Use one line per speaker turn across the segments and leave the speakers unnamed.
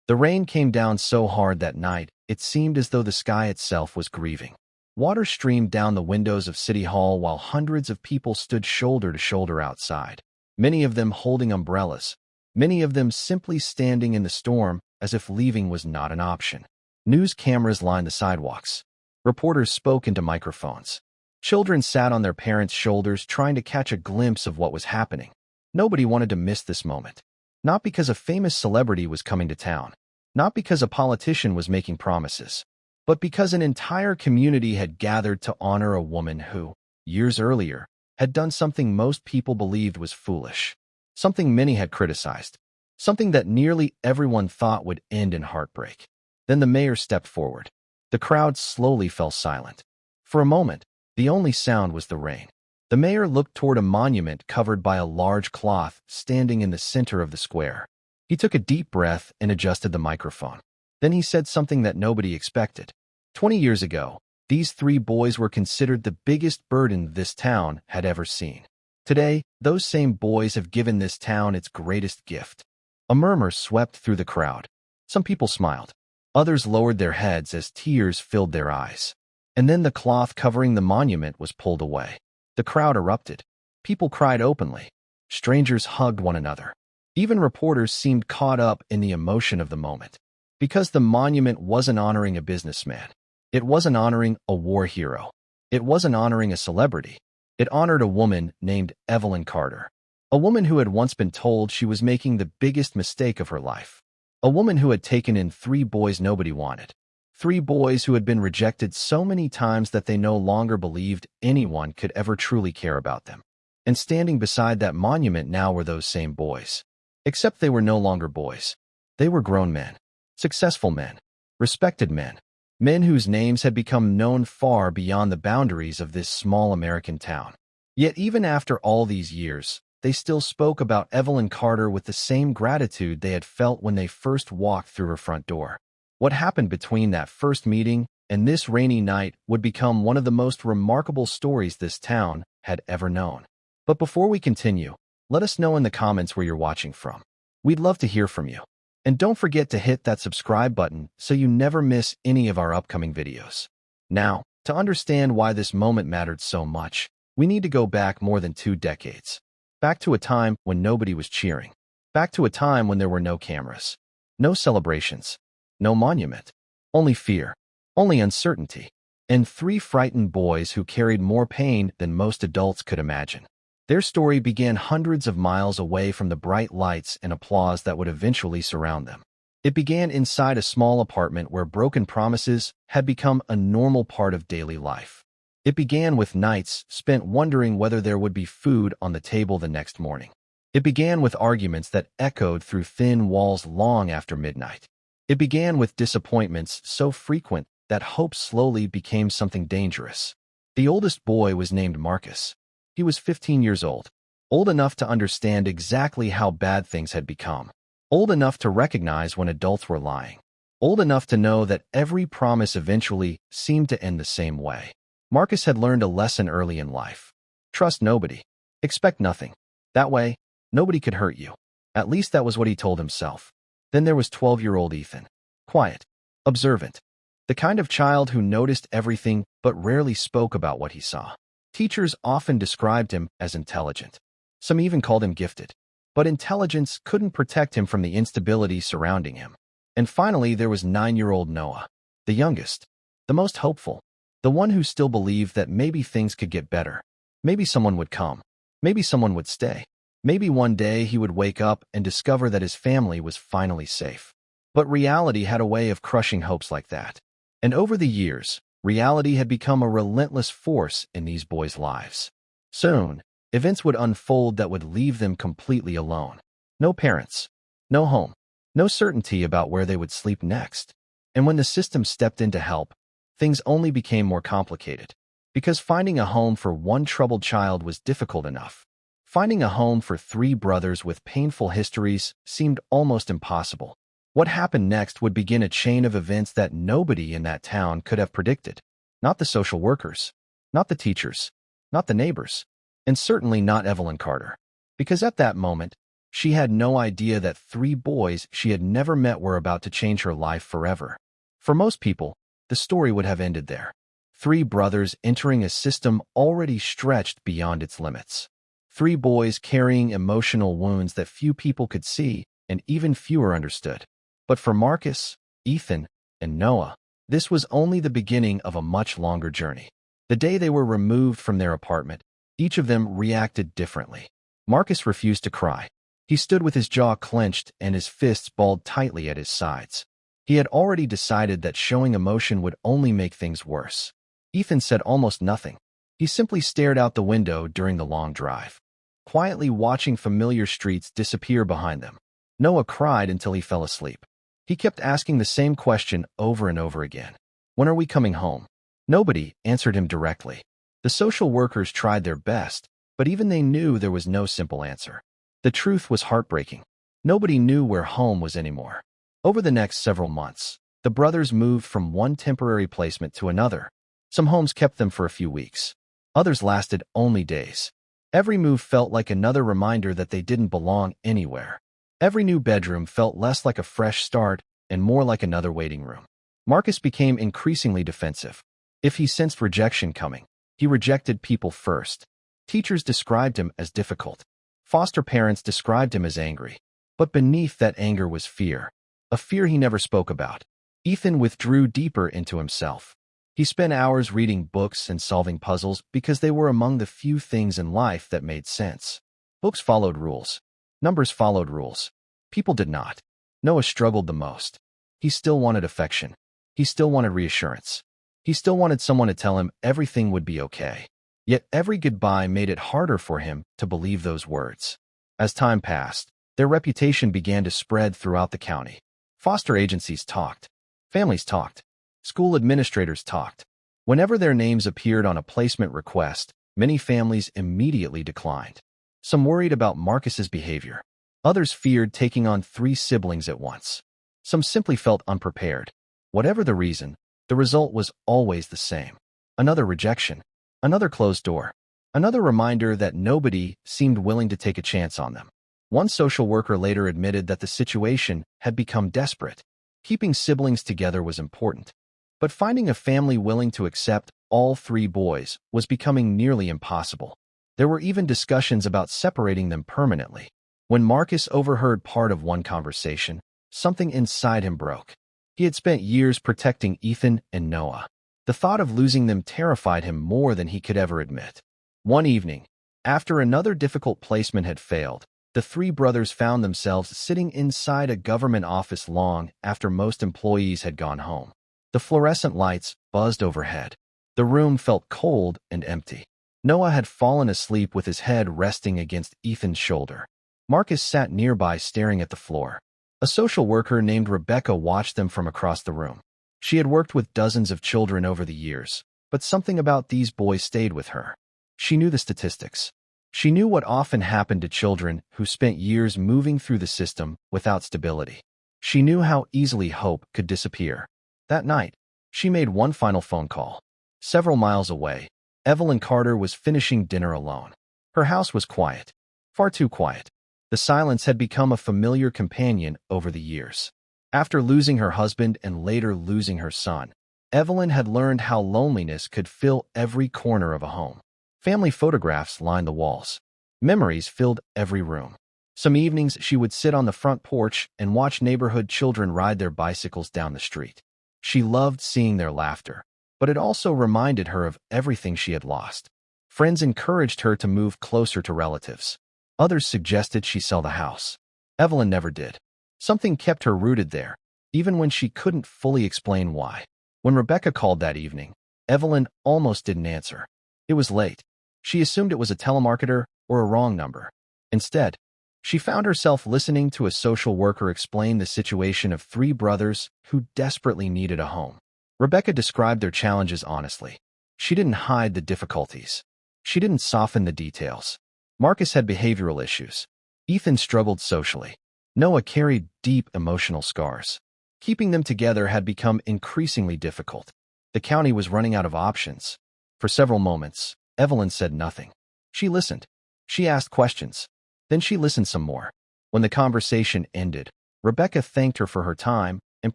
The rain came down so hard that night, it seemed as though the sky itself was grieving. Water streamed down the windows of City Hall while hundreds of people stood shoulder to shoulder outside, many of them holding umbrellas, many of them simply standing in the storm as if leaving was not an option. News cameras lined the sidewalks. Reporters spoke into microphones. Children sat on their parents' shoulders trying to catch a glimpse of what was happening. Nobody wanted to miss this moment. Not because a famous celebrity was coming to town, not because a politician was making promises, but because an entire community had gathered to honor a woman who, years earlier, had done something most people believed was foolish, something many had criticized, something that nearly everyone thought would end in heartbreak. Then the mayor stepped forward. The crowd slowly fell silent. For a moment, the only sound was the rain. The mayor looked toward a monument covered by a large cloth standing in the center of the square. He took a deep breath and adjusted the microphone. Then he said something that nobody expected. 20 years ago, these 3 boys were considered the biggest burden this town had ever seen. Today, those same boys have given this town its greatest gift. A murmur swept through the crowd. Some people smiled. Others lowered their heads as tears filled their eyes. And then the cloth covering the monument was pulled away. The crowd erupted. People cried openly. Strangers hugged one another. Even reporters seemed caught up in the emotion of the moment. Because the monument wasn't honoring a businessman. It wasn't honoring a war hero. It wasn't honoring a celebrity. It honored a woman named Evelyn Carter. A woman who had once been told she was making the biggest mistake of her life. A woman who had taken in 3 boys nobody wanted. 3 boys who had been rejected so many times that they no longer believed anyone could ever truly care about them. And standing beside that monument now were those same boys. Except they were no longer boys. They were grown men. Successful men. Respected men. Men whose names had become known far beyond the boundaries of this small American town. Yet even after all these years, they still spoke about Evelyn Carter with the same gratitude they had felt when they first walked through her front door. What happened between that first meeting and this rainy night would become one of the most remarkable stories this town had ever known. But before we continue, let us know in the comments where you're watching from. We'd love to hear from you. And don't forget to hit that subscribe button so you never miss any of our upcoming videos. Now, to understand why this moment mattered so much, we need to go back more than 2 decades. Back to a time when nobody was cheering. Back to a time when there were no cameras. No celebrations. No monument. Only fear. Only uncertainty. And 3 frightened boys who carried more pain than most adults could imagine. Their story began hundreds of miles away from the bright lights and applause that would eventually surround them. It began inside a small apartment where broken promises had become a normal part of daily life. It began with nights spent wondering whether there would be food on the table the next morning. It began with arguments that echoed through thin walls long after midnight. It began with disappointments so frequent that hope slowly became something dangerous. The oldest boy was named Marcus. He was 15 years old enough to understand exactly how bad things had become, old enough to recognize when adults were lying, old enough to know that every promise eventually seemed to end the same way. Marcus had learned a lesson early in life. Trust nobody. Expect nothing. That way, nobody could hurt you. At least that was what he told himself. Then there was 12-year-old Ethan. Quiet. Observant. The kind of child who noticed everything but rarely spoke about what he saw. Teachers often described him as intelligent. Some even called him gifted. But intelligence couldn't protect him from the instability surrounding him. And finally, there was 9-year-old Noah, the youngest, the most hopeful, the one who still believed that maybe things could get better. Maybe someone would come. Maybe someone would stay. Maybe one day he would wake up and discover that his family was finally safe. But reality had a way of crushing hopes like that. And over the years, reality had become a relentless force in these boys' lives. Soon, events would unfold that would leave them completely alone. No parents, no home, no certainty about where they would sleep next. And when the system stepped in to help, things only became more complicated. Because finding a home for one troubled child was difficult enough, finding a home for 3 brothers with painful histories seemed almost impossible. What happened next would begin a chain of events that nobody in that town could have predicted. Not the social workers, not the teachers, not the neighbors, and certainly not Evelyn Carter. Because at that moment, She had no idea that 3 boys she had never met were about to change her life forever. For most people, the story would have ended there. 3 brothers entering a system already stretched beyond its limits. 3 boys carrying emotional wounds that few people could see and even fewer understood. But for Marcus, Ethan, and Noah, this was only the beginning of a much longer journey. The day they were removed from their apartment, each of them reacted differently. Marcus refused to cry. He stood with his jaw clenched and his fists balled tightly at his sides. He had already decided that showing emotion would only make things worse. Ethan said almost nothing. He simply stared out the window during the long drive, quietly watching familiar streets disappear behind them. Noah cried until he fell asleep. He kept asking the same question over and over again. When are we coming home? Nobody answered him directly. The social workers tried their best, but even they knew there was no simple answer. The truth was heartbreaking. Nobody knew where home was anymore. Over the next several months, the brothers moved from one temporary placement to another. Some homes kept them for a few weeks. Others lasted only days. Every move felt like another reminder that they didn't belong anywhere. Every new bedroom felt less like a fresh start and more like another waiting room. Marcus became increasingly defensive. If he sensed rejection coming, he rejected people first. Teachers described him as difficult. Foster parents described him as angry. But beneath that anger was fear, a fear he never spoke about. Ethan withdrew deeper into himself. He spent hours reading books and solving puzzles because they were among the few things in life that made sense. Books followed rules. Numbers followed rules. People did not. Noah struggled the most. He still wanted affection. He still wanted reassurance. He still wanted someone to tell him everything would be okay. Yet every goodbye made it harder for him to believe those words. As time passed, their reputation began to spread throughout the county. Foster agencies talked. Families talked. School administrators talked. Whenever their names appeared on a placement request, many families immediately declined. Some worried about Marcus's behavior. Others feared taking on 3 siblings at once. Some simply felt unprepared. Whatever the reason, the result was always the same. Another rejection. Another closed door. Another reminder that nobody seemed willing to take a chance on them. One social worker later admitted that the situation had become desperate. Keeping siblings together was important. But finding a family willing to accept all 3 boys was becoming nearly impossible. There were even discussions about separating them permanently. When Marcus overheard part of one conversation, something inside him broke. He had spent years protecting Ethan and Noah. The thought of losing them terrified him more than he could ever admit. One evening, after another difficult placement had failed, the 3 brothers found themselves sitting inside a government office long after most employees had gone home. The fluorescent lights buzzed overhead. The room felt cold and empty. Noah had fallen asleep with his head resting against Ethan's shoulder. Marcus sat nearby staring at the floor. A social worker named Rebecca watched them from across the room. She had worked with dozens of children over the years, but something about these boys stayed with her. She knew the statistics. She knew what often happened to children who spent years moving through the system without stability. She knew how easily hope could disappear. That night, she made one final phone call. Several miles away, Evelyn Carter was finishing dinner alone. Her house was quiet, far too quiet. The silence had become a familiar companion over the years. After losing her husband and later losing her son, Evelyn had learned how loneliness could fill every corner of a home. Family photographs lined the walls. Memories filled every room. Some evenings she would sit on the front porch and watch neighborhood children ride their bicycles down the street. She loved seeing their laughter, but it also reminded her of everything she had lost. Friends encouraged her to move closer to relatives. Others suggested she sell the house. Evelyn never did. Something kept her rooted there, even when she couldn't fully explain why. When Rebecca called that evening, Evelyn almost didn't answer. It was late. She assumed it was a telemarketer or a wrong number. Instead, she found herself listening to a social worker explain the situation of 3 brothers who desperately needed a home. Rebecca described their challenges honestly. She didn't hide the difficulties. She didn't soften the details. Marcus had behavioral issues. Ethan struggled socially. Noah carried deep emotional scars. Keeping them together had become increasingly difficult. The county was running out of options. For several moments, Evelyn said nothing. She listened. She asked questions. Then she listened some more. When the conversation ended, Rebecca thanked her for her time and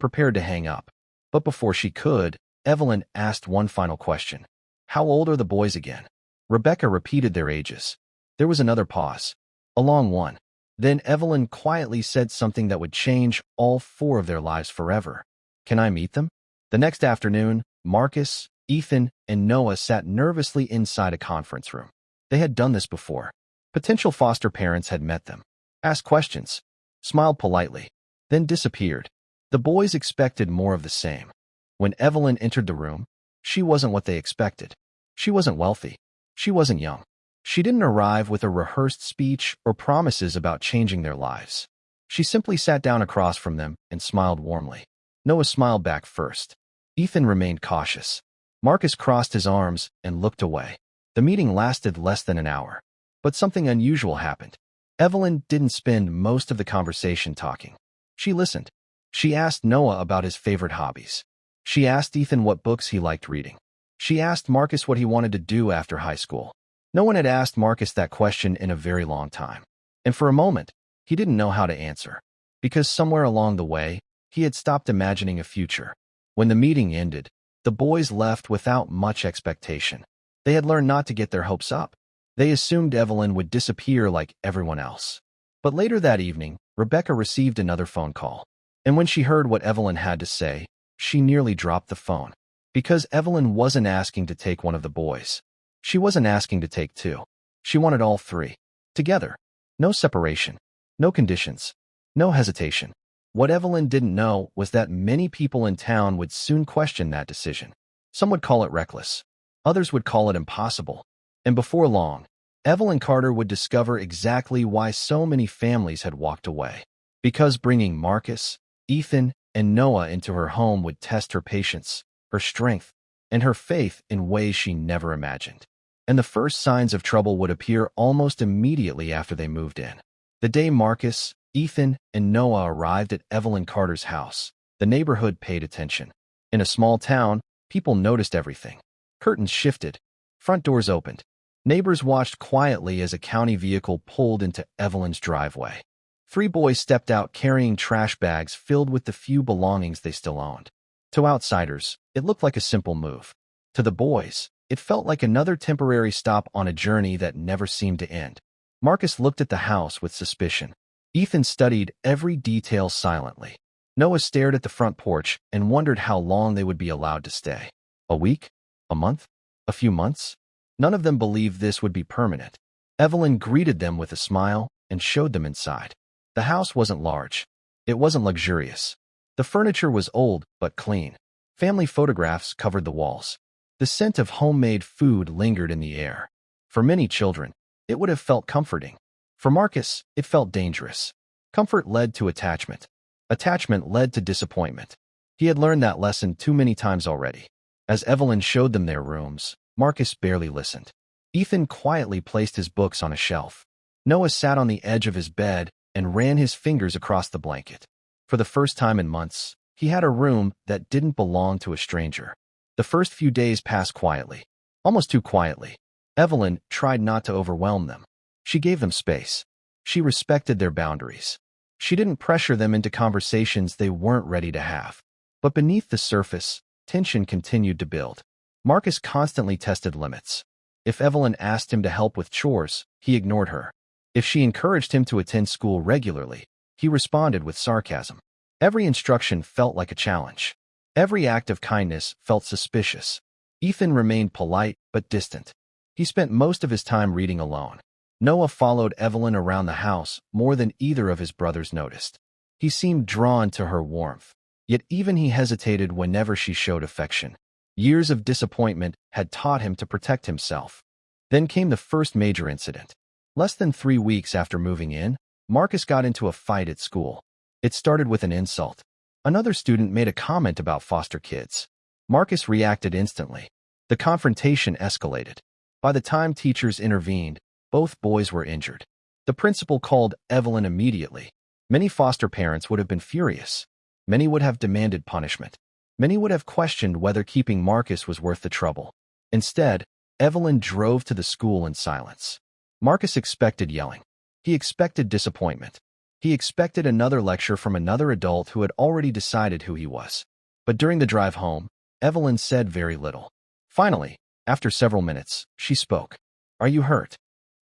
prepared to hang up. But before she could, Evelyn asked one final question. How old are the boys again? Rebecca repeated their ages. There was another pause. A long one. Then Evelyn quietly said something that would change all four of their lives forever. Can I meet them? The next afternoon, Marcus, Ethan, and Noah sat nervously inside a conference room. They had done this before. Potential foster parents had met them, asked questions, smiled politely, then disappeared. The boys expected more of the same. When Evelyn entered the room, she wasn't what they expected. She wasn't wealthy. She wasn't young. She didn't arrive with a rehearsed speech or promises about changing their lives. She simply sat down across from them and smiled warmly. Noah smiled back first. Ethan remained cautious. Marcus crossed his arms and looked away. The meeting lasted less than an hour. But something unusual happened. Evelyn didn't spend most of the conversation talking. She listened. She asked Noah about his favorite hobbies. She asked Ethan what books he liked reading. She asked Marcus what he wanted to do after high school. No one had asked Marcus that question in a very long time. And for a moment, he didn't know how to answer. Because somewhere along the way, he had stopped imagining a future. When the meeting ended, the boys left without much expectation. They had learned not to get their hopes up. They assumed Evelyn would disappear like everyone else. But later that evening, Rebecca received another phone call. And when she heard what Evelyn had to say, she nearly dropped the phone. Because Evelyn wasn't asking to take one of the boys. She wasn't asking to take two. She wanted all three. Together. No separation. No conditions. No hesitation. What Evelyn didn't know was that many people in town would soon question that decision. Some would call it reckless. Others would call it impossible. And before long, Evelyn Carter would discover exactly why so many families had walked away. Because bringing Marcus, Ethan, and Noah into her home would test her patience, her strength, and her faith in ways she never imagined. And the first signs of trouble would appear almost immediately after they moved in. The day Marcus, Ethan, and Noah arrived at Evelyn Carter's house, the neighborhood paid attention. In a small town, people noticed everything. Curtains shifted. Front doors opened. Neighbors watched quietly as a county vehicle pulled into Evelyn's driveway. 3 boys stepped out carrying trash bags filled with the few belongings they still owned. To outsiders, it looked like a simple move. To the boys, it felt like another temporary stop on a journey that never seemed to end. Marcus looked at the house with suspicion. Ethan studied every detail silently. Noah stared at the front porch and wondered how long they would be allowed to stay. A week? A month? A few months? None of them believed this would be permanent. Evelyn greeted them with a smile and showed them inside. The house wasn't large. It wasn't luxurious. The furniture was old but clean. Family photographs covered the walls. The scent of homemade food lingered in the air. For many children, it would have felt comforting. For Marcus, it felt dangerous. Comfort led to attachment. Attachment led to disappointment. He had learned that lesson too many times already. As Evelyn showed them their rooms, Marcus barely listened. Ethan quietly placed his books on a shelf. Noah sat on the edge of his bed and ran his fingers across the blanket. For the first time in months, he had a room that didn't belong to a stranger. The first few days passed quietly, almost too quietly. Evelyn tried not to overwhelm them. She gave them space. She respected their boundaries. She didn't pressure them into conversations they weren't ready to have. But beneath the surface, tension continued to build. Marcus constantly tested limits. If Evelyn asked him to help with chores, he ignored her. If she encouraged him to attend school regularly, he responded with sarcasm. Every instruction felt like a challenge. Every act of kindness felt suspicious. Ethan remained polite but distant. He spent most of his time reading alone. Noah followed Evelyn around the house more than either of his brothers noticed. He seemed drawn to her warmth, yet even he hesitated whenever she showed affection. Years of disappointment had taught him to protect himself. Then came the first major incident. Less than 3 weeks after moving in, Marcus got into a fight at school. It started with an insult. Another student made a comment about foster kids. Marcus reacted instantly. The confrontation escalated. By the time teachers intervened, both boys were injured. The principal called Evelyn immediately. Many foster parents would have been furious. Many would have demanded punishment. Many would have questioned whether keeping Marcus was worth the trouble. Instead, Evelyn drove to the school in silence. Marcus expected yelling. He expected disappointment. He expected another lecture from another adult who had already decided who he was. But during the drive home, Evelyn said very little. Finally, after several minutes, she spoke. "Are you hurt?"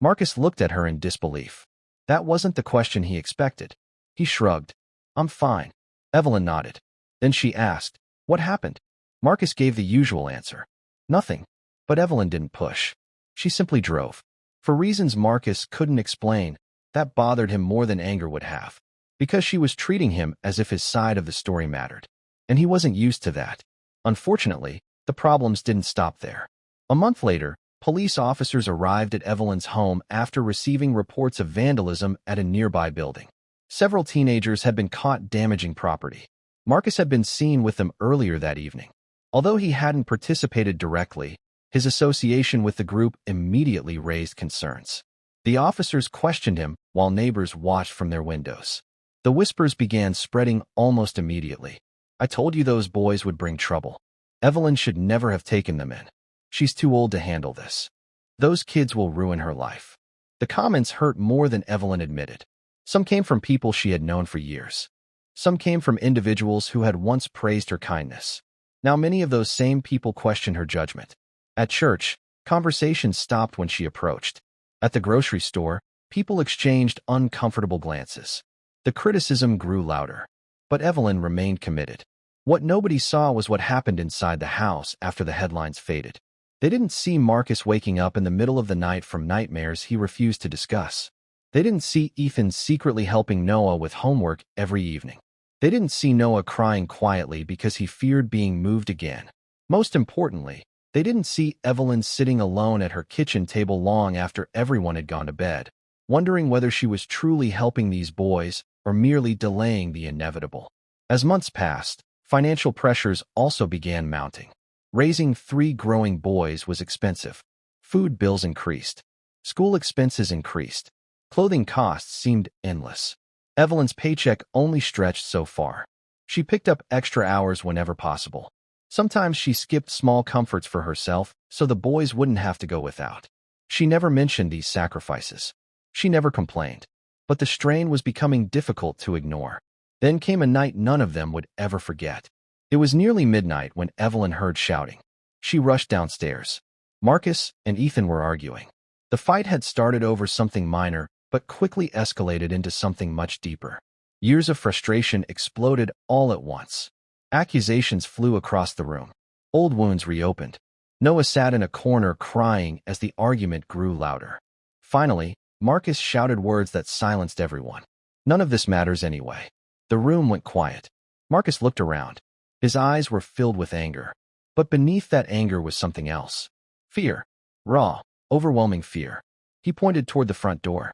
Marcus looked at her in disbelief. That wasn't the question he expected. He shrugged. "I'm fine." Evelyn nodded. Then she asked, "What happened?" Marcus gave the usual answer. "Nothing." But Evelyn didn't push. She simply drove. For reasons Marcus couldn't explain, that bothered him more than anger would have. Because she was treating him as if his side of the story mattered. And he wasn't used to that. Unfortunately, the problems didn't stop there. A month later, police officers arrived at Evelyn's home after receiving reports of vandalism at a nearby building. Several teenagers had been caught damaging property. Marcus had been seen with them earlier that evening. Although he hadn't participated directly, his association with the group immediately raised concerns. The officers questioned him while neighbors watched from their windows. The whispers began spreading almost immediately. "I told you those boys would bring trouble. Evelyn should never have taken them in. She's too old to handle this. Those kids will ruin her life." The comments hurt more than Evelyn admitted. Some came from people she had known for years. Some came from individuals who had once praised her kindness. Now many of those same people questioned her judgment. At church, conversations stopped when she approached. At the grocery store, people exchanged uncomfortable glances. The criticism grew louder. But Evelyn remained committed. What nobody saw was what happened inside the house after the headlines faded. They didn't see Marcus waking up in the middle of the night from nightmares he refused to discuss. They didn't see Ethan secretly helping Noah with homework every evening. They didn't see Noah crying quietly because he feared being moved again. Most importantly, they didn't see Evelyn sitting alone at her kitchen table long after everyone had gone to bed, wondering whether she was truly helping these boys or merely delaying the inevitable. As months passed, financial pressures also began mounting. Raising 3 growing boys was expensive. Food bills increased. School expenses increased. Clothing costs seemed endless. Evelyn's paycheck only stretched so far. She picked up extra hours whenever possible. Sometimes she skipped small comforts for herself so the boys wouldn't have to go without. She never mentioned these sacrifices. She never complained. But the strain was becoming difficult to ignore. Then came a night none of them would ever forget. It was nearly midnight when Evelyn heard shouting. She rushed downstairs. Marcus and Ethan were arguing. The fight had started over something minor, but quickly escalated into something much deeper. Years of frustration exploded all at once. Accusations flew across the room. Old wounds reopened. Noah sat in a corner crying as the argument grew louder. Finally, Marcus shouted words that silenced everyone. "None of this matters anyway." The room went quiet. Marcus looked around. His eyes were filled with anger. But beneath that anger was something else. Fear. Raw, overwhelming fear. He pointed toward the front door.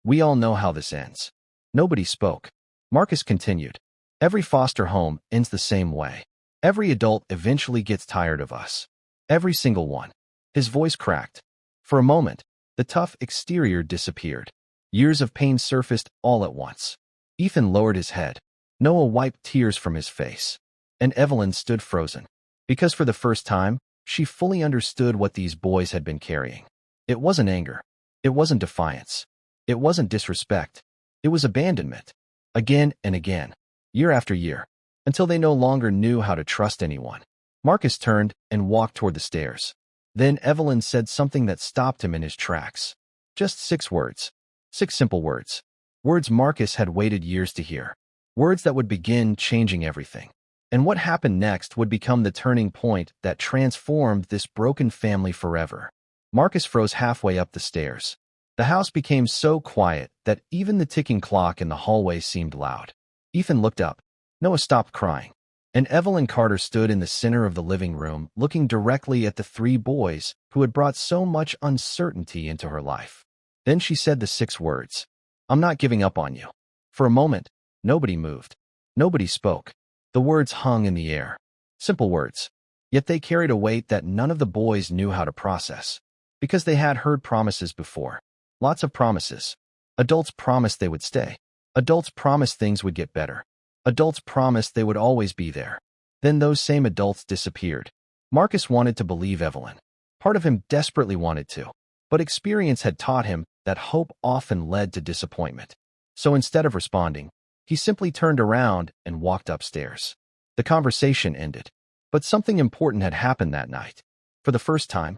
"We all know how this ends." Nobody spoke. Marcus continued. "Every foster home ends the same way. Every adult eventually gets tired of us. Every single one." His voice cracked. For a moment, the tough exterior disappeared. Years of pain surfaced all at once. Ethan lowered his head. Noah wiped tears from his face. And Evelyn stood frozen. Because for the first time, she fully understood what these boys had been carrying. It wasn't anger. It wasn't defiance. It wasn't disrespect. It was abandonment. Again and again. Year after year. Until they no longer knew how to trust anyone. Marcus turned and walked toward the stairs. Then Evelyn said something that stopped him in his tracks. Just 6 words. 6 simple words. Words Marcus had waited years to hear. Words that would begin changing everything. And what happened next would become the turning point that transformed this broken family forever. Marcus froze halfway up the stairs. The house became so quiet that even the ticking clock in the hallway seemed loud. Ethan looked up. Noah stopped crying. And Evelyn Carter stood in the center of the living room, looking directly at the 3 boys who had brought so much uncertainty into her life. Then she said the 6 words. "I'm not giving up on you." For a moment, nobody moved. Nobody spoke. The words hung in the air. Simple words. Yet they carried a weight that none of the boys knew how to process. Because they had heard promises before. Lots of promises. Adults promised they would stay. Adults promised things would get better. Adults promised they would always be there. Then those same adults disappeared. Marcus wanted to believe Evelyn. Part of him desperately wanted to. But experience had taught him that hope often led to disappointment. So instead of responding, he simply turned around and walked upstairs. The conversation ended. But something important had happened that night. For the first time,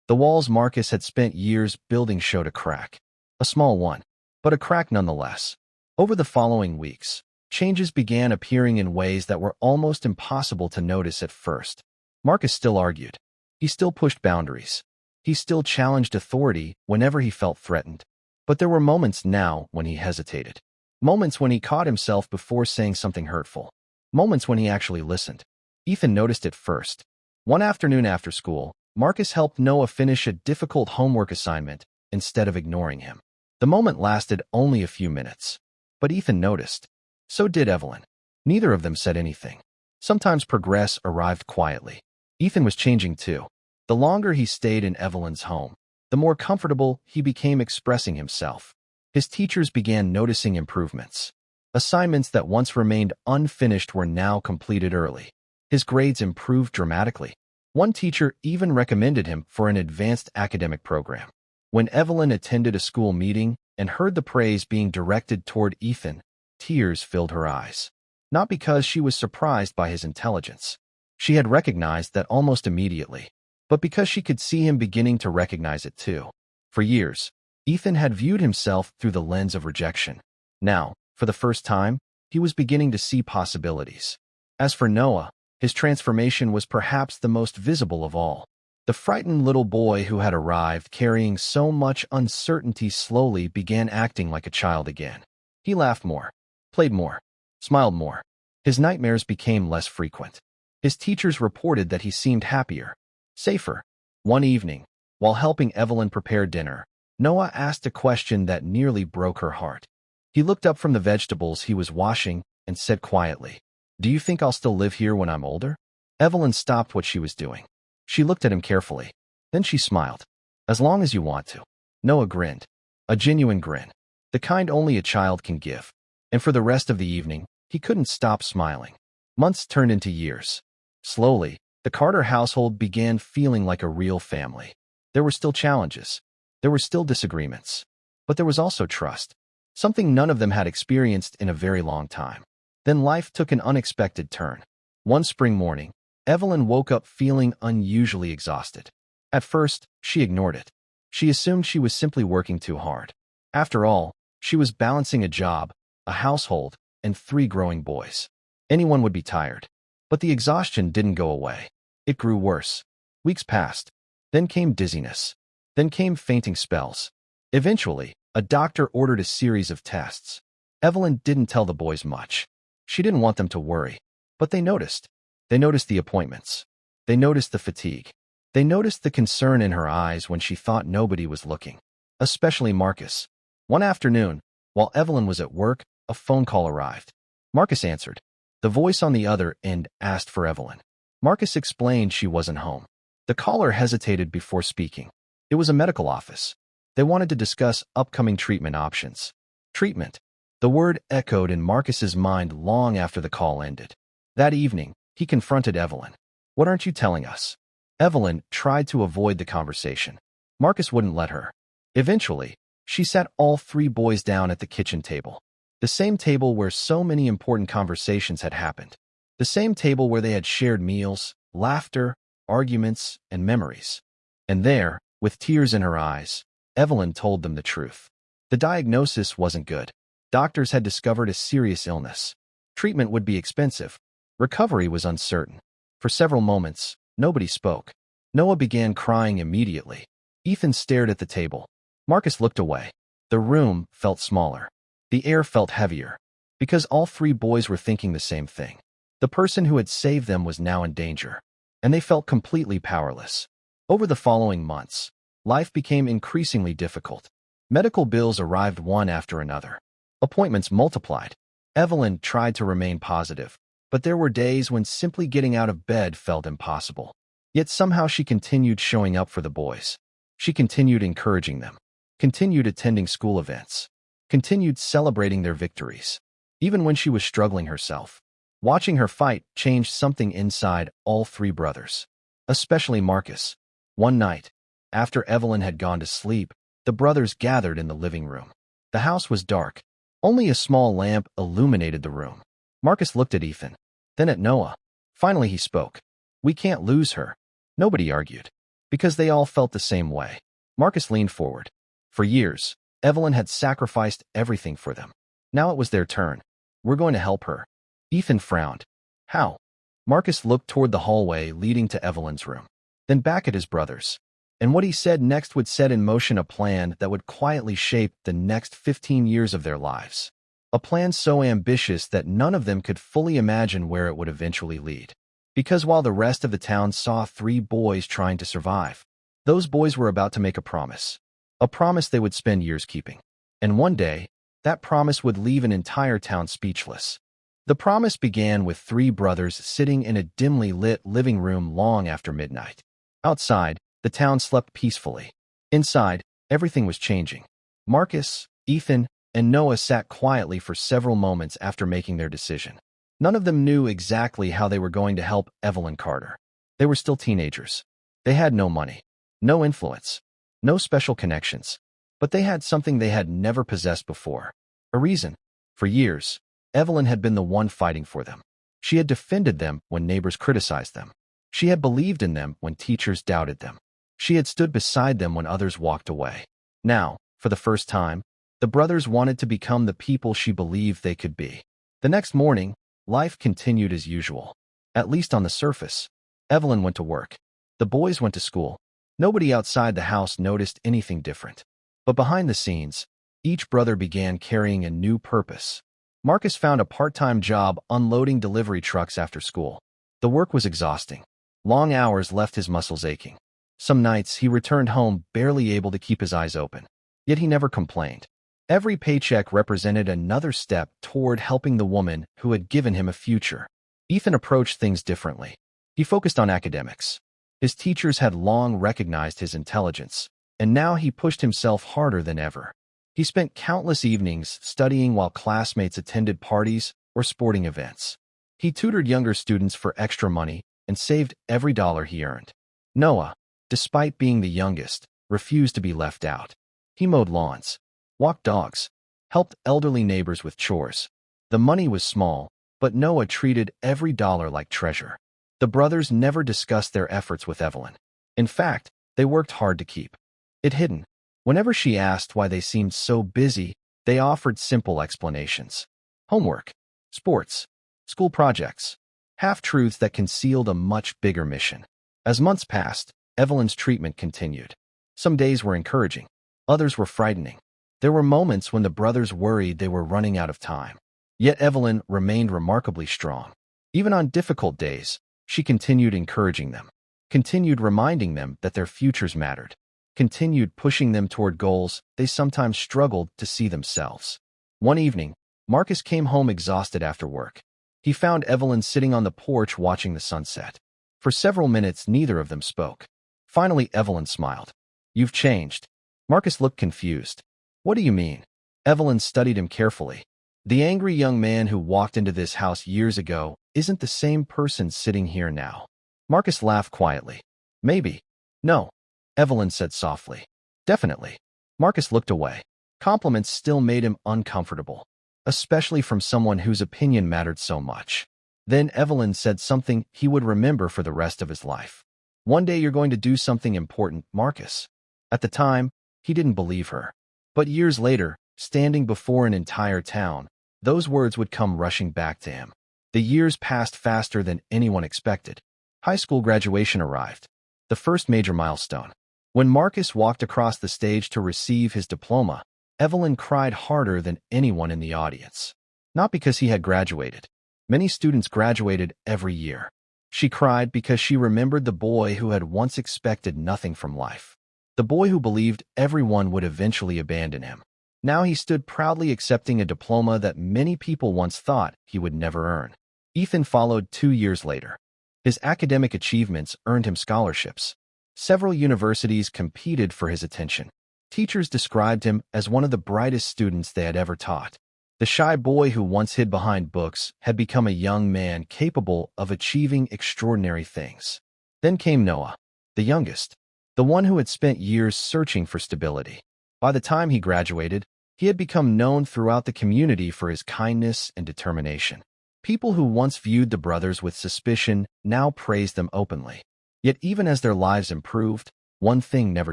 the walls Marcus had spent years building showed a crack. A small one, but a crack nonetheless. Over the following weeks, changes began appearing in ways that were almost impossible to notice at first. Marcus still argued. He still pushed boundaries. He still challenged authority whenever he felt threatened. But there were moments now when he hesitated. Moments when he caught himself before saying something hurtful. Moments when he actually listened. Ethan noticed it first. One afternoon after school, Marcus helped Noah finish a difficult homework assignment instead of ignoring him. The moment lasted only a few minutes. But Ethan noticed. So did Evelyn. Neither of them said anything. Sometimes progress arrived quietly. Ethan was changing too. The longer he stayed in Evelyn's home, the more comfortable he became expressing himself. His teachers began noticing improvements. Assignments that once remained unfinished were now completed early. His grades improved dramatically. One teacher even recommended him for an advanced academic program. When Evelyn attended a school meeting and heard the praise being directed toward Ethan, tears filled her eyes. Not because she was surprised by his intelligence. She had recognized that almost immediately, but because she could see him beginning to recognize it too. For years, Ethan had viewed himself through the lens of rejection. Now, for the first time, he was beginning to see possibilities. As for Noah, his transformation was perhaps the most visible of all. The frightened little boy who had arrived carrying so much uncertainty slowly began acting like a child again. He laughed more, played more, smiled more. His nightmares became less frequent. His teachers reported that he seemed happier, safer. One evening, while helping Evelyn prepare dinner, Noah asked a question that nearly broke her heart. He looked up from the vegetables he was washing and said quietly, "Do you think I'll still live here when I'm older?" Evelyn stopped what she was doing. She looked at him carefully. Then she smiled. "As long as you want to." Noah grinned. A genuine grin. The kind only a child can give. And for the rest of the evening, he couldn't stop smiling. Months turned into years. Slowly, the Carter household began feeling like a real family. There were still challenges. There were still disagreements. But there was also trust. Something none of them had experienced in a very long time. Then life took an unexpected turn. One spring morning, Evelyn woke up feeling unusually exhausted. At first, she ignored it. She assumed she was simply working too hard. After all, she was balancing a job, a household, and 3 growing boys. Anyone would be tired. But the exhaustion didn't go away. It grew worse. Weeks passed. Then came dizziness. Then came fainting spells. Eventually, a doctor ordered a series of tests. Evelyn didn't tell the boys much. She didn't want them to worry. But they noticed. They noticed the appointments. They noticed the fatigue. They noticed the concern in her eyes when she thought nobody was looking. Especially Marcus. One afternoon, while Evelyn was at work, a phone call arrived. Marcus answered. The voice on the other end asked for Evelyn. Marcus explained she wasn't home. The caller hesitated before speaking. It was a medical office. They wanted to discuss upcoming treatment options. Treatment. The word echoed in Marcus's mind long after the call ended. That evening, he confronted Evelyn. What aren't you telling us? Evelyn tried to avoid the conversation. Marcus wouldn't let her. Eventually, she sat all 3 boys down at the kitchen table. The same table where so many important conversations had happened. The same table where they had shared meals, laughter, arguments, and memories. And there, with tears in her eyes, Evelyn told them the truth. The diagnosis wasn't good. Doctors had discovered a serious illness. Treatment would be expensive. Recovery was uncertain. For several moments, nobody spoke. Noah began crying immediately. Ethan stared at the table. Marcus looked away. The room felt smaller. The air felt heavier. Because all 3 boys were thinking the same thing. The person who had saved them was now in danger. And they felt completely powerless. Over the following months, life became increasingly difficult. Medical bills arrived one after another. Appointments multiplied. Evelyn tried to remain positive, but there were days when simply getting out of bed felt impossible. Yet somehow she continued showing up for the boys. She continued encouraging them, continued attending school events, continued celebrating their victories. Even when she was struggling herself, watching her fight changed something inside all 3 brothers, especially Marcus. One night, after Evelyn had gone to sleep, the brothers gathered in the living room. The house was dark. Only a small lamp illuminated the room. Marcus looked at Ethan, then at Noah. Finally he spoke. "We can't lose her." Nobody argued, because they all felt the same way. Marcus leaned forward. For years, Evelyn had sacrificed everything for them. Now it was their turn. "We're going to help her." Ethan frowned. "How?" Marcus looked toward the hallway leading to Evelyn's room, then back at his brothers. And what he said next would set in motion a plan that would quietly shape the next 15 years of their lives. A plan so ambitious that none of them could fully imagine where it would eventually lead. Because while the rest of the town saw 3 boys trying to survive, those boys were about to make a promise. A promise they would spend years keeping. And one day, that promise would leave an entire town speechless. The promise began with 3 brothers sitting in a dimly lit living room long after midnight. Outside, the town slept peacefully. Inside, everything was changing. Marcus, Ethan, and Noah sat quietly for several moments after making their decision. None of them knew exactly how they were going to help Evelyn Carter. They were still teenagers. They had no money, no influence, no special connections. But they had something they had never possessed before. A reason. For years, Evelyn had been the one fighting for them. She had defended them when neighbors criticized them. She had believed in them when teachers doubted them. She had stood beside them when others walked away. Now, for the first time, the brothers wanted to become the people she believed they could be. The next morning, life continued as usual. At least on the surface. Evelyn went to work. The boys went to school. Nobody outside the house noticed anything different. But behind the scenes, each brother began carrying a new purpose. Marcus found a part-time job unloading delivery trucks after school. The work was exhausting. Long hours left his muscles aching. Some nights he returned home barely able to keep his eyes open. Yet he never complained. Every paycheck represented another step toward helping the woman who had given him a future. Ethan approached things differently. He focused on academics. His teachers had long recognized his intelligence, and now he pushed himself harder than ever. He spent countless evenings studying while classmates attended parties or sporting events. He tutored younger students for extra money and saved every dollar he earned. Noah, despite being the youngest, refused to be left out. He mowed lawns, walked dogs, helped elderly neighbors with chores. The money was small, but Noah treated every dollar like treasure. The brothers never discussed their efforts with Evelyn. In fact, they worked hard to keep it hidden. Whenever she asked why they seemed so busy, they offered simple explanations. Homework, sports, school projects, half-truths that concealed a much bigger mission. As months passed, Evelyn's treatment continued. Some days were encouraging. Others were frightening. There were moments when the brothers worried they were running out of time. Yet Evelyn remained remarkably strong. Even on difficult days, she continued encouraging them, continued reminding them that their futures mattered, continued pushing them toward goals they sometimes struggled to see themselves. One evening, Marcus came home exhausted after work. He found Evelyn sitting on the porch watching the sunset. For several minutes, neither of them spoke. Finally, Evelyn smiled. "You've changed." Marcus looked confused. "What do you mean?" Evelyn studied him carefully. "The angry young man who walked into this house years ago isn't the same person sitting here now." Marcus laughed quietly. "Maybe." "No," Evelyn said softly. "Definitely." Marcus looked away. Compliments still made him uncomfortable, especially from someone whose opinion mattered so much. Then Evelyn said something he would remember for the rest of his life. "One day you're going to do something important, Marcus." At the time, he didn't believe her. But years later, standing before an entire town, those words would come rushing back to him. The years passed faster than anyone expected. High school graduation arrived, the first major milestone. When Marcus walked across the stage to receive his diploma, Evelyn cried harder than anyone in the audience. Not because he had graduated. Many students graduated every year. She cried because she remembered the boy who had once expected nothing from life. The boy who believed everyone would eventually abandon him. Now he stood proudly accepting a diploma that many people once thought he would never earn. Ethan followed 2 years later. His academic achievements earned him scholarships. Several universities competed for his attention. Teachers described him as one of the brightest students they had ever taught. The shy boy who once hid behind books had become a young man capable of achieving extraordinary things. Then came Noah, the youngest, the one who had spent years searching for stability. By the time he graduated, He had become known throughout the community for his kindness and determination. People who once viewed the brothers with suspicion now praised them openly. Yet even as their lives improved, one thing never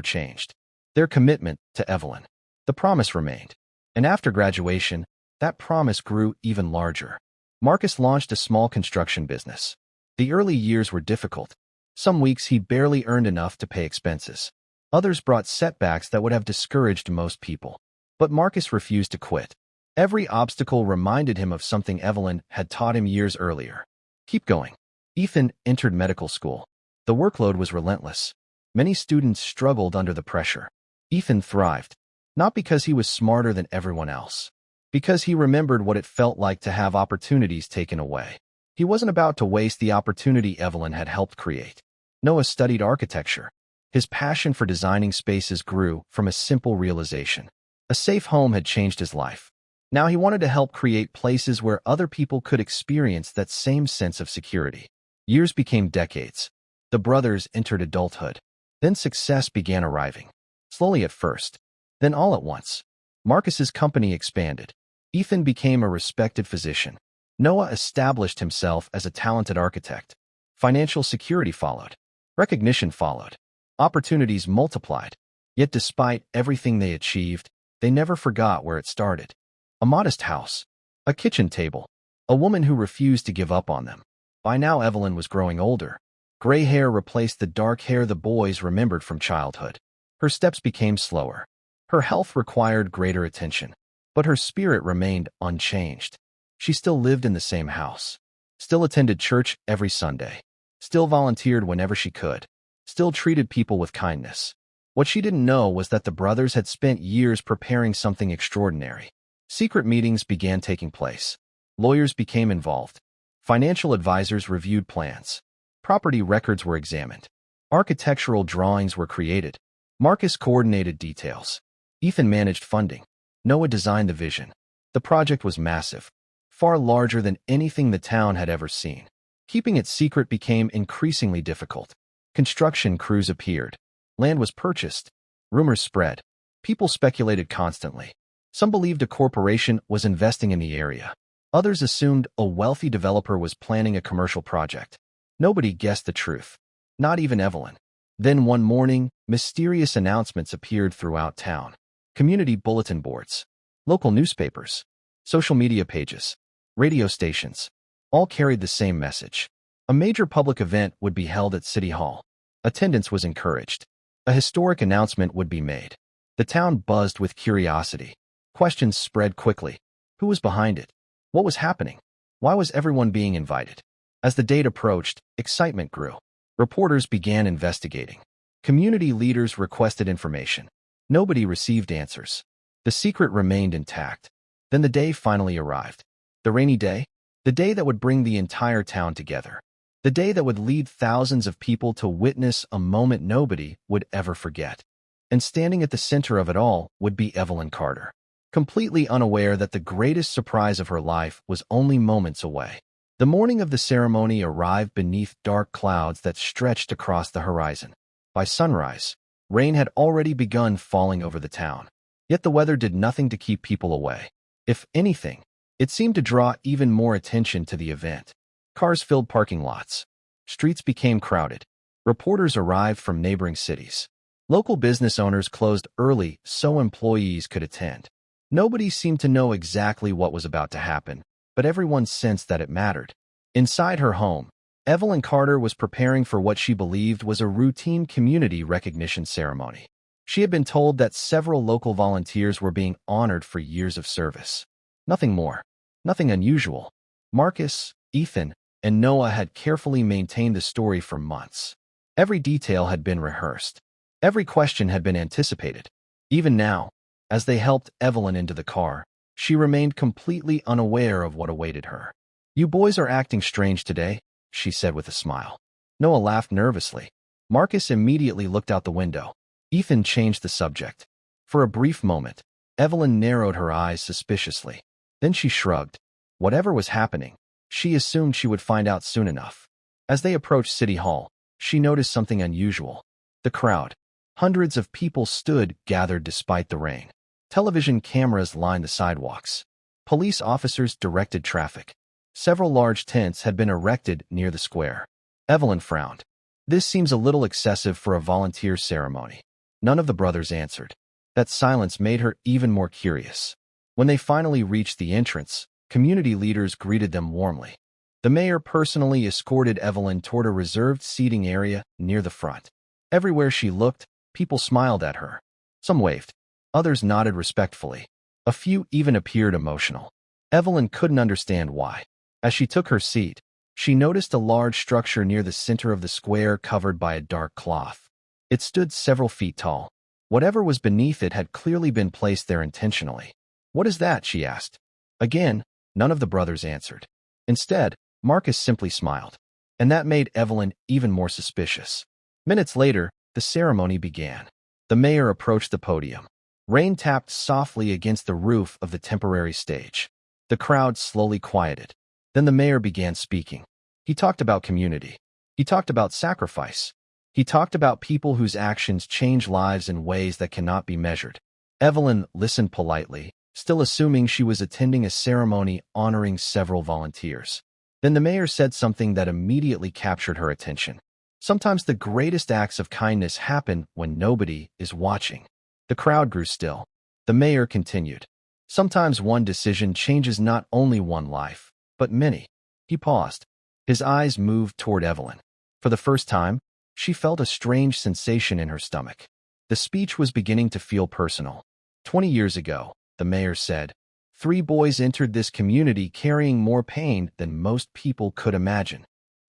changed: their commitment to Evelyn. The promise remained. And after graduation, that promise grew even larger. Marcus launched a small construction business. The early years were difficult. Some weeks he barely earned enough to pay expenses. Others brought setbacks that would have discouraged most people. But Marcus refused to quit. Every obstacle reminded him of something Evelyn had taught him years earlier. Keep going. Ethan entered medical school. The workload was relentless. Many students struggled under the pressure. Ethan thrived, not because he was smarter than everyone else, because he remembered what it felt like to have opportunities taken away. He wasn't about to waste the opportunity Evelyn had helped create. Noah studied architecture. His passion for designing spaces grew from a simple realization. A safe home had changed his life. Now he wanted to help create places where other people could experience that same sense of security. Years became decades. The brothers entered adulthood. Then success began arriving. Slowly at first, then all at once. Marcus's company expanded. Ethan became a respected physician. Noah established himself as a talented architect. Financial security followed. Recognition followed. Opportunities multiplied. Yet despite everything they achieved, they never forgot where it started. A modest house, a kitchen table, a woman who refused to give up on them. By now Evelyn was growing older. Gray hair replaced the dark hair the boys remembered from childhood. Her steps became slower. Her health required greater attention. But her spirit remained unchanged. She still lived in the same house. Still attended church every Sunday. Still volunteered whenever she could. Still treated people with kindness. What she didn't know was that the brothers had spent years preparing something extraordinary. Secret meetings began taking place. Lawyers became involved. Financial advisors reviewed plans. Property records were examined. Architectural drawings were created. Marcus coordinated details. Ethan managed funding. Noah designed the vision. The project was massive, far larger than anything the town had ever seen. Keeping it secret became increasingly difficult. Construction crews appeared. Land was purchased. Rumors spread. People speculated constantly. Some believed a corporation was investing in the area. Others assumed a wealthy developer was planning a commercial project. Nobody guessed the truth. Not even Evelyn. Then one morning, mysterious announcements appeared throughout town. Community bulletin boards, local newspapers, social media pages, radio stations, all carried the same message. A major public event would be held at City Hall. Attendance was encouraged. A historic announcement would be made. The town buzzed with curiosity. Questions spread quickly. Who was behind it? What was happening? Why was everyone being invited? As the date approached, excitement grew. Reporters began investigating. Community leaders requested information. Nobody received answers. The secret remained intact. Then the day finally arrived. The rainy day? The day that would bring the entire town together. The day that would lead thousands of people to witness a moment nobody would ever forget. And standing at the center of it all would be Evelyn Carter, completely unaware that the greatest surprise of her life was only moments away. The morning of the ceremony arrived beneath dark clouds that stretched across the horizon. By sunrise, rain had already begun falling over the town. Yet the weather did nothing to keep people away. If anything, it seemed to draw even more attention to the event. Cars filled parking lots. Streets became crowded. Reporters arrived from neighboring cities. Local business owners closed early so employees could attend. Nobody seemed to know exactly what was about to happen, but everyone sensed that it mattered. Inside her home, Evelyn Carter was preparing for what she believed was a routine community recognition ceremony. She had been told that several local volunteers were being honored for years of service. Nothing more. Nothing unusual. Marcus, Ethan, and Noah had carefully maintained the story for months. Every detail had been rehearsed. Every question had been anticipated. Even now, as they helped Evelyn into the car, she remained completely unaware of what awaited her. "You boys are acting strange today," she said with a smile. Noah laughed nervously. Marcus immediately looked out the window. Ethan changed the subject. For a brief moment, Evelyn narrowed her eyes suspiciously. Then she shrugged. Whatever was happening, she assumed she would find out soon enough. As they approached City Hall, she noticed something unusual. The crowd. Hundreds of people stood gathered despite the rain. Television cameras lined the sidewalks. Police officers directed traffic. Several large tents had been erected near the square. Evelyn frowned. This seems a little excessive for a volunteer ceremony. None of the brothers answered. That silence made her even more curious. When they finally reached the entrance, community leaders greeted them warmly. The mayor personally escorted Evelyn toward a reserved seating area near the front. Everywhere she looked, people smiled at her. Some waved. Others nodded respectfully. A few even appeared emotional. Evelyn couldn't understand why. As she took her seat, she noticed a large structure near the center of the square covered by a dark cloth. It stood several feet tall. Whatever was beneath it had clearly been placed there intentionally. "What is that?" she asked. Again, none of the brothers answered. Instead, Marcus simply smiled. And that made Evelyn even more suspicious. Minutes later, the ceremony began. The mayor approached the podium. Rain tapped softly against the roof of the temporary stage. The crowd slowly quieted. Then the mayor began speaking. He talked about community. He talked about sacrifice. He talked about people whose actions change lives in ways that cannot be measured. Evelyn listened politely, still assuming she was attending a ceremony honoring several volunteers. Then the mayor said something that immediately captured her attention. Sometimes the greatest acts of kindness happen when nobody is watching. The crowd grew still. The mayor continued. Sometimes one decision changes not only one life, but many. He paused. His eyes moved toward Evelyn. For the first time, she felt a strange sensation in her stomach. The speech was beginning to feel personal. 20 years ago, the mayor said, 3 boys entered this community carrying more pain than most people could imagine.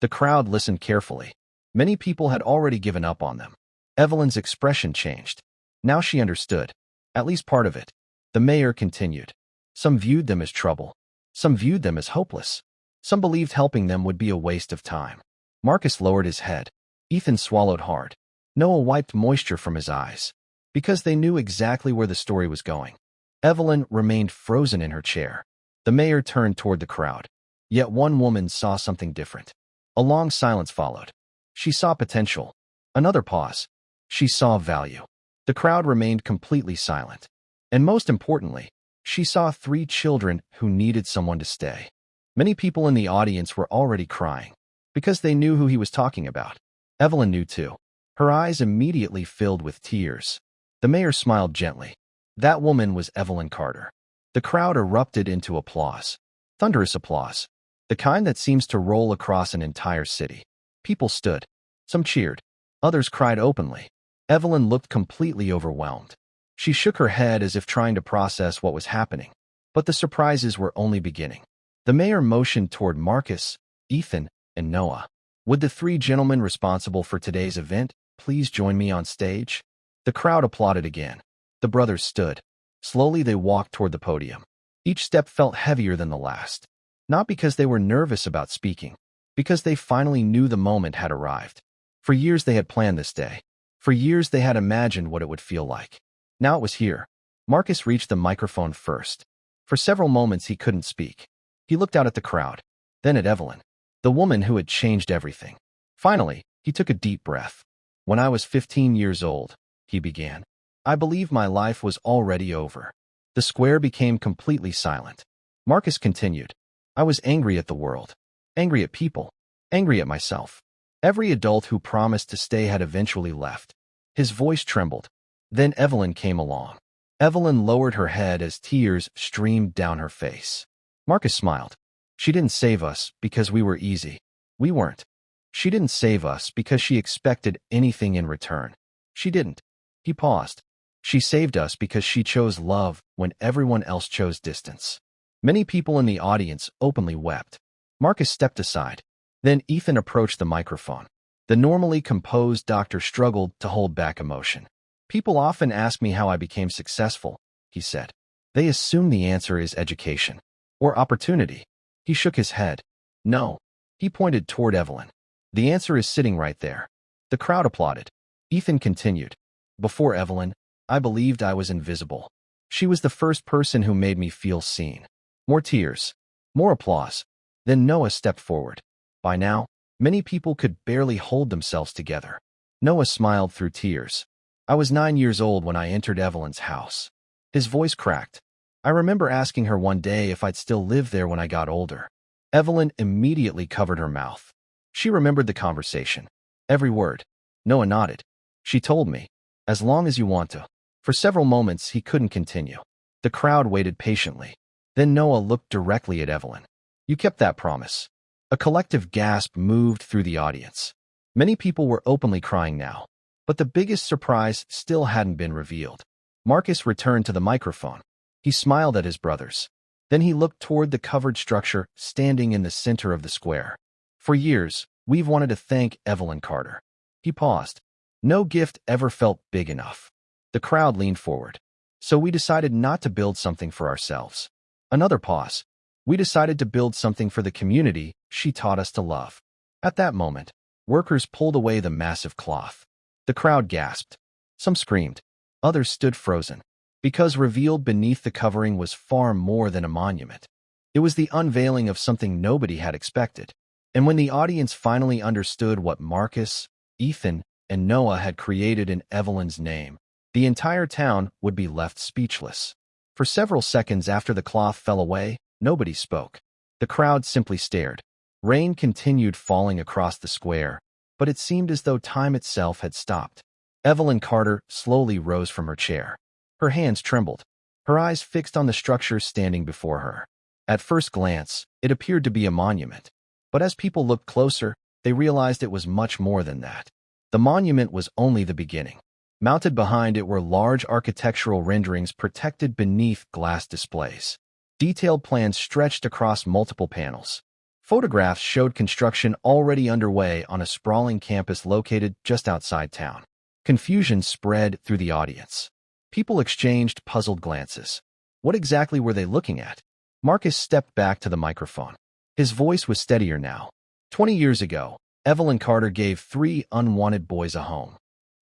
The crowd listened carefully. Many people had already given up on them. Evelyn's expression changed. Now she understood. At least part of it. The mayor continued. Some viewed them as trouble. Some viewed them as hopeless. Some believed helping them would be a waste of time. Marcus lowered his head. Ethan swallowed hard. Noah wiped moisture from his eyes. Because they knew exactly where the story was going. Evelyn remained frozen in her chair. The mayor turned toward the crowd. Yet one woman saw something different. A long silence followed. She saw potential. Another pause. She saw value. The crowd remained completely silent. And most importantly, she saw 3 children who needed someone to stay. Many people in the audience were already crying, because they knew who he was talking about. Evelyn knew too. Her eyes immediately filled with tears. The mayor smiled gently. That woman was Evelyn Carter. The crowd erupted into applause. Thunderous applause. The kind that seems to roll across an entire city. People stood. Some cheered. Others cried openly. Evelyn looked completely overwhelmed. She shook her head as if trying to process what was happening. But the surprises were only beginning. The mayor motioned toward Marcus, Ethan, and Noah. Would the 3 gentlemen responsible for today's event please join me on stage? The crowd applauded again. The brothers stood. Slowly they walked toward the podium. Each step felt heavier than the last. Not because they were nervous about speaking, because they finally knew the moment had arrived. For years they had planned this day. For years they had imagined what it would feel like. Now it was here. Marcus reached the microphone first. For several moments he couldn't speak. He looked out at the crowd, then at Evelyn, the woman who had changed everything. Finally, he took a deep breath. When I was 15 years old, he began, I believe my life was already over. The square became completely silent. Marcus continued. I was angry at the world, angry at people, angry at myself. Every adult who promised to stay had eventually left. His voice trembled. Then Evelyn came along. Evelyn lowered her head as tears streamed down her face. Marcus smiled. She didn't save us because we were easy. We weren't. She didn't save us because she expected anything in return. She didn't. He paused. She saved us because she chose love when everyone else chose distance. Many people in the audience openly wept. Marcus stepped aside. Then Ethan approached the microphone. The normally composed doctor struggled to hold back emotion. People often ask me how I became successful, he said. They assume the answer is education. Or opportunity. He shook his head. No. He pointed toward Evelyn. The answer is sitting right there. The crowd applauded. Ethan continued. Before Evelyn, I believed I was invisible. She was the first person who made me feel seen. More tears. More applause. Then Noah stepped forward. By now, many people could barely hold themselves together. Noah smiled through tears. I was 9 years old when I entered Evelyn's house. His voice cracked. I remember asking her one day if I'd still live there when I got older. Evelyn immediately covered her mouth. She remembered the conversation. Every word. Noah nodded. She told me, as long as you want to. For several moments, he couldn't continue. The crowd waited patiently. Then Noah looked directly at Evelyn. You kept that promise. A collective gasp moved through the audience. Many people were openly crying now. But the biggest surprise still hadn't been revealed. Marcus returned to the microphone. He smiled at his brothers. Then he looked toward the covered structure standing in the center of the square. For years, we've wanted to thank Evelyn Carter. He paused. No gift ever felt big enough. The crowd leaned forward. So we decided not to build something for ourselves. Another pause. We decided to build something for the community she taught us to love. At that moment, workers pulled away the massive cloth. The crowd gasped. Some screamed. Others stood frozen. Because revealed beneath the covering was far more than a monument. It was the unveiling of something nobody had expected. And when the audience finally understood what Marcus, Ethan, and Noah had created in Evelyn's name, the entire town would be left speechless. For several seconds after the cloth fell away, nobody spoke. The crowd simply stared. Rain continued falling across the square, but it seemed as though time itself had stopped. Evelyn Carter slowly rose from her chair. Her hands trembled, her eyes fixed on the structure standing before her. At first glance, it appeared to be a monument. But as people looked closer, they realized it was much more than that. The monument was only the beginning. Mounted behind it were large architectural renderings protected beneath glass displays. Detailed plans stretched across multiple panels. Photographs showed construction already underway on a sprawling campus located just outside town. Confusion spread through the audience. People exchanged puzzled glances. What exactly were they looking at? Marcus stepped back to the microphone. His voice was steadier now. 20 years ago, Evelyn Carter gave 3 unwanted boys a home.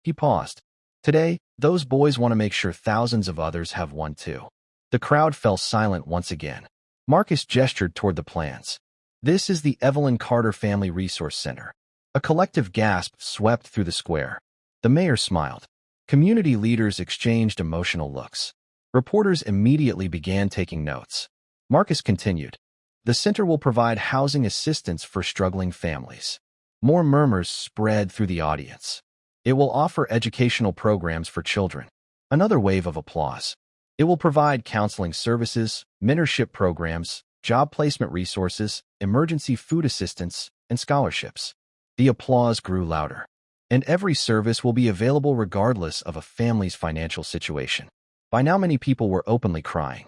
He paused. Today, those boys want to make sure thousands of others have one too. The crowd fell silent once again. Marcus gestured toward the plans. This is the Evelyn Carter Family Resource Center. A collective gasp swept through the square. The mayor smiled. Community leaders exchanged emotional looks. Reporters immediately began taking notes. Marcus continued. The center will provide housing assistance for struggling families. More murmurs spread through the audience. It will offer educational programs for children. Another wave of applause. It will provide counseling services, mentorship programs, job placement resources, emergency food assistance, and scholarships. The applause grew louder. And every service will be available regardless of a family's financial situation. By now many people were openly crying,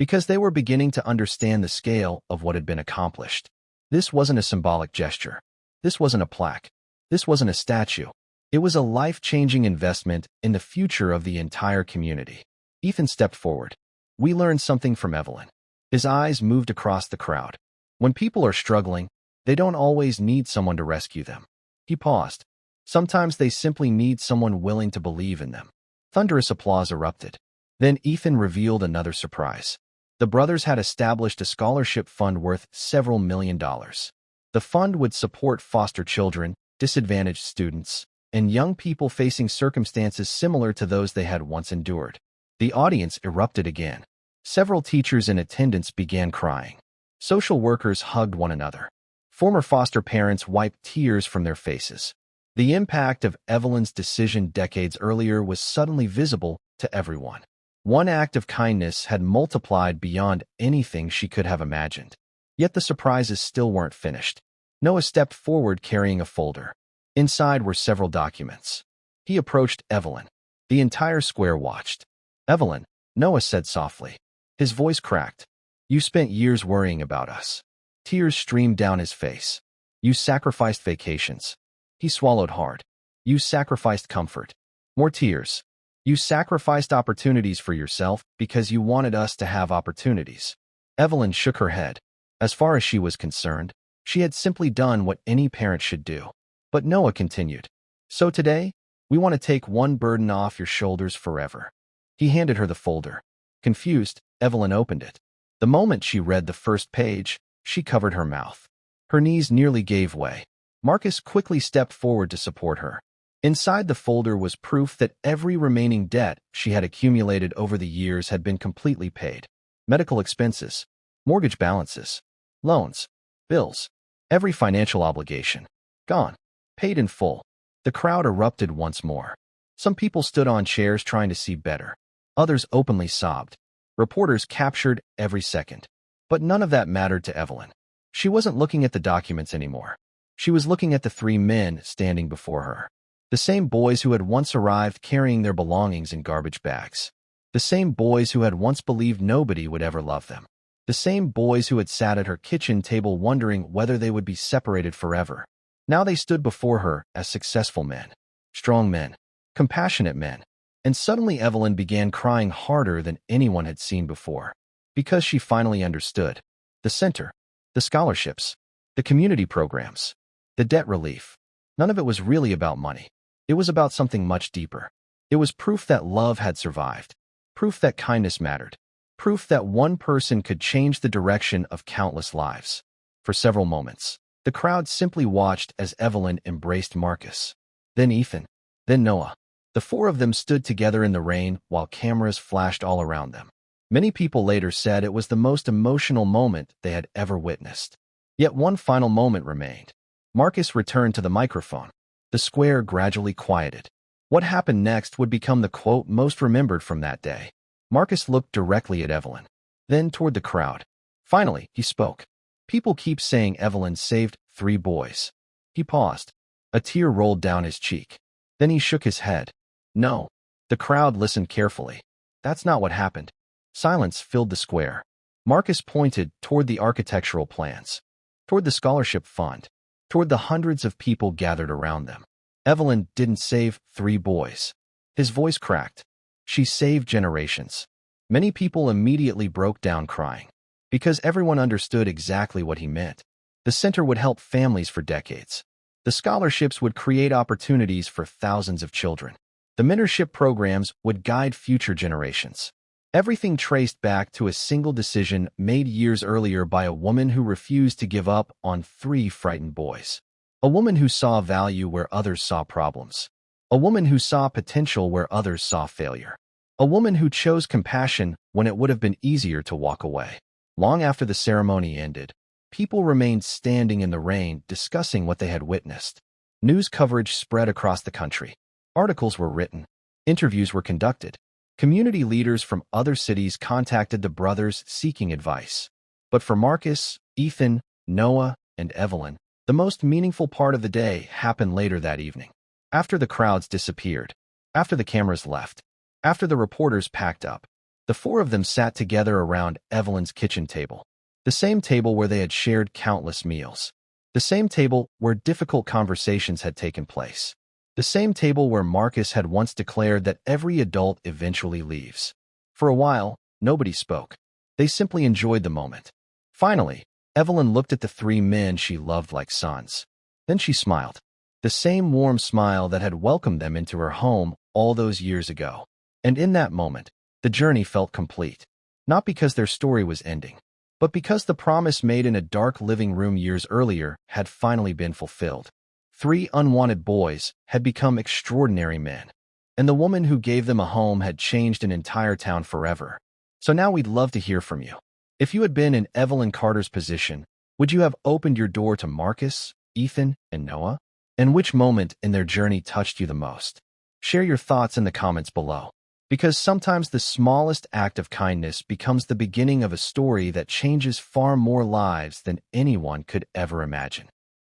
because they were beginning to understand the scale of what had been accomplished. This wasn't a symbolic gesture. This wasn't a plaque. This wasn't a statue. It was a life-changing investment in the future of the entire community. Ethan stepped forward. We learned something from Evelyn. His eyes moved across the crowd. When people are struggling, they don't always need someone to rescue them. He paused. Sometimes they simply need someone willing to believe in them. Thunderous applause erupted. Then Ethan revealed another surprise. The brothers had established a scholarship fund worth several $1 million. The fund would support foster children, disadvantaged students, and young people facing circumstances similar to those they had once endured. The audience erupted again. Several teachers in attendance began crying. Social workers hugged one another. Former foster parents wiped tears from their faces. The impact of Evelyn's decision decades earlier was suddenly visible to everyone. One act of kindness had multiplied beyond anything she could have imagined. Yet the surprises still weren't finished. Noah stepped forward carrying a folder. Inside were several documents. He approached Evelyn. The entire square watched. Evelyn, Noah said softly. His voice cracked. You spent years worrying about us. Tears streamed down his face. You sacrificed vacations. He swallowed hard. You sacrificed comfort. More tears. You sacrificed opportunities for yourself because you wanted us to have opportunities. Evelyn shook her head. As far as she was concerned, she had simply done what any parent should do. But Noah continued. So today, we want to take one burden off your shoulders forever. He handed her the folder. Confused, Evelyn opened it. The moment she read the first page, she covered her mouth. Her knees nearly gave way. Marcus quickly stepped forward to support her. Inside the folder was proof that every remaining debt she had accumulated over the years had been completely paid. Medical expenses, mortgage balances, loans, bills, every financial obligation. Gone. Paid in full. The crowd erupted once more. Some people stood on chairs trying to see better. Others openly sobbed. Reporters captured every second. But none of that mattered to Evelyn. She wasn't looking at the documents anymore. She was looking at the three men standing before her. The same boys who had once arrived carrying their belongings in garbage bags. The same boys who had once believed nobody would ever love them. The same boys who had sat at her kitchen table wondering whether they would be separated forever. Now they stood before her as successful men, strong men, compassionate men. And suddenly Evelyn began crying harder than anyone had seen before. Because she finally understood. The center, the scholarships, the community programs, the debt relief. None of it was really about money. It was about something much deeper. It was proof that love had survived. Proof that kindness mattered. Proof that one person could change the direction of countless lives. For several moments, the crowd simply watched as Evelyn embraced Marcus. Then Ethan. Then Noah. The four of them stood together in the rain while cameras flashed all around them. Many people later said it was the most emotional moment they had ever witnessed. Yet one final moment remained. Marcus returned to the microphone. The square gradually quieted. What happened next would become the quote most remembered from that day. Marcus looked directly at Evelyn, then toward the crowd. Finally, he spoke. People keep saying Evelyn saved 3 boys. He paused. A tear rolled down his cheek. Then he shook his head. No. The crowd listened carefully. That's not what happened. Silence filled the square. Marcus pointed toward the architectural plans, toward the scholarship fund, toward the hundreds of people gathered around them. Evelyn didn't save 3 boys. His voice cracked. She saved generations. Many people immediately broke down crying, because everyone understood exactly what he meant. The center would help families for decades. The scholarships would create opportunities for thousands of children. The mentorship programs would guide future generations. Everything traced back to a single decision made years earlier by a woman who refused to give up on 3 frightened boys. A woman who saw value where others saw problems. A woman who saw potential where others saw failure. A woman who chose compassion when it would have been easier to walk away. Long after the ceremony ended, people remained standing in the rain discussing what they had witnessed. News coverage spread across the country. Articles were written. Interviews were conducted. Community leaders from other cities contacted the brothers seeking advice. But for Marcus, Ethan, Noah, and Evelyn, the most meaningful part of the day happened later that evening. After the crowds disappeared, after the cameras left, after the reporters packed up, the 4 of them sat together around Evelyn's kitchen table. The same table where they had shared countless meals. The same table where difficult conversations had taken place. The same table where Marcus had once declared that every adult eventually leaves. For a while, nobody spoke. They simply enjoyed the moment. Finally, Evelyn looked at the 3 men she loved like sons. Then she smiled. The same warm smile that had welcomed them into her home all those years ago. And in that moment, the journey felt complete. Not because their story was ending, but because the promise made in a dark living room years earlier had finally been fulfilled. 3 unwanted boys had become extraordinary men, and the woman who gave them a home had changed an entire town forever. So now we'd love to hear from you. If you had been in Evelyn Carter's position, would you have opened your door to Marcus, Ethan, and Noah? And which moment in their journey touched you the most? Share your thoughts in the comments below, because sometimes the smallest act of kindness becomes the beginning of a story that changes far more lives than anyone could ever imagine.